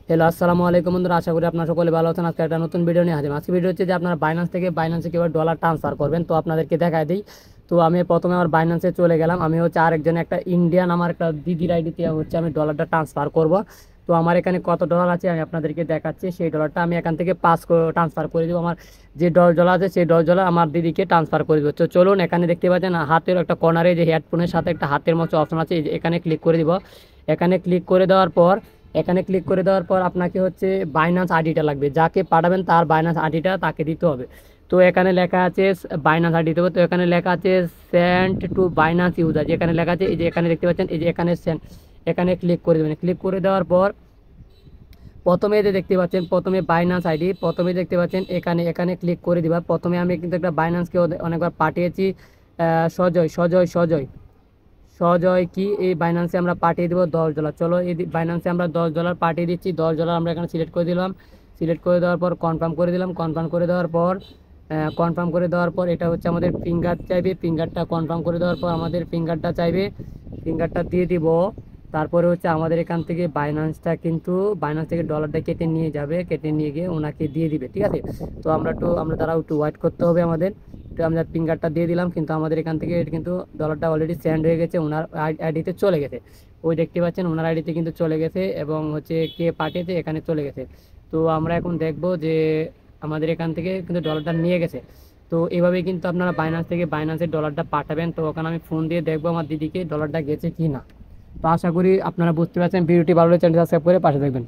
Hello, আসসালামু আলাইকুম বন্ধুরা। আশা করি আপনারা সকলে ভালো আছেন। আজকে একটা নতুন ভিডিও নিয়ে হাজির। আজকে ভিডিও হচ্ছে যে আপনারা বাইন্যান্স থেকে বাইন্যান্সে কীভাবে ডলার ট্রান্সফার করবেন, তো আপনাদেরকে দেখাই দিই। তো আমি প্রথমে আমার বাইন্যান্সে চলে গেলাম। আমি হচ্ছে আরেকজন একটা ইন্ডিয়ান আমার একটা দিদির আইডিতে হচ্ছে আমি ডলারটা ট্রান্সফার করব। তো আমার এখানে কত ডলার আছে আমি আপনাদেরকে দেখাচ্ছি। সেই ডলারটা আমি এখান থেকে ট্রান্সফার করে দেবো। আমার যে $10 আছে সেই $10 আমার দিদিকে ট্রান্সফার করে দেবো। তো চলুন, এখানে দেখতে পাচ্ছেন হাতের একটা কর্নারে যে হেডফোনের সাথে একটা হাতের মতো অপশন আছে, এখানে ক্লিক করে দিব। এখানে ক্লিক করে দেওয়ার পর আপনাকে হচ্ছে বাইন্যান্স আইডিটা লাগবে। যাকে পাঠাবেন তার বাইন্যান্স আইডিটা তাকে দিতে হবে। তো এখানে লেখা আছে বাইন্যান্স আইডি দিতে হবে। তো এখানে লেখা আছে সেন্ড টু বাইন্যান্স ইউজার, যেখানে লেখা আছে এই যে এখানে দেখতে পাচ্ছেন, এই যে এখানে সেন্ড, এখানে ক্লিক করে দেবেন। ক্লিক করে দেওয়ার পর প্রথমে যে দেখতে পাচ্ছেন, প্রথমে বাইন্যান্স আইডি প্রথমে দেখতে পাচ্ছেন, এখানে এখানে ক্লিক করে দিবা। প্রথমে আমি কিন্তু একটা বাইন্যান্সকে অনেকবার পাঠিয়েছি। সজয় সজয় সজয় সজয় কি এই বাইন্যান্সে আমরা পাঠিয়ে দেবো $10। চলো, এই বাইন্যান্সে আমরা $10 পাঠিয়ে দিচ্ছি। $10 আমরা এখানে সিলেক্ট করে দিলাম। সিলেক্ট করে দেওয়ার পর কনফার্ম করে দিলাম। কনফার্ম করে দেওয়ার পর এটা হচ্ছে আমাদের ফিঙ্গার চাইবে। ফিঙ্গারটা কনফার্ম করে দেওয়ার পর আমাদের ফিঙ্গারটা চাইবে। ফিঙ্গারটা দিয়ে দিব। তারপরে হচ্ছে আমাদের এখান থেকে বাইন্যান্স থেকে ডলারটা কেটে নিয়ে যাবে, কেটে নিয়ে গিয়ে ওনাকে দিয়ে দিবে। ঠিক আছে, তো আমরা তারা একটু ওয়েট করতে হবে আমাদের। তো আমরা ফিঙ্গারটা দিয়ে দিলাম, কিন্তু আমাদের এখান থেকে কিন্তু ডলারটা অলরেডি সেন্ড হয়ে গেছে, ওনার আইডিতে চলে গেছে। ওই দেখতে পাচ্ছেন ওনার আইডিতে কিন্তু চলে গেছে, এবং হচ্ছে কে পাঠিয়েছে এখানে চলে গেছে। তো আমরা এখন দেখব যে আমাদের এখান থেকে কিন্তু ডলারটা নিয়ে গেছে। তো এইভাবেই কিন্তু আপনারা বাইন্যান্স থেকে বাইন্যান্সের ডলারটা পাঠাবেন। তো ওখানে আমি ফোন দিয়ে দেখবো আমার দিদিকে ডলারটা গেছে কি না। তো আশা করি আপনারা বুঝতে পারছেন। ভিডিওটি ভালো লাগলে চ্যানেল সাবস্ক্রাইব করে পাশে থাকবেন।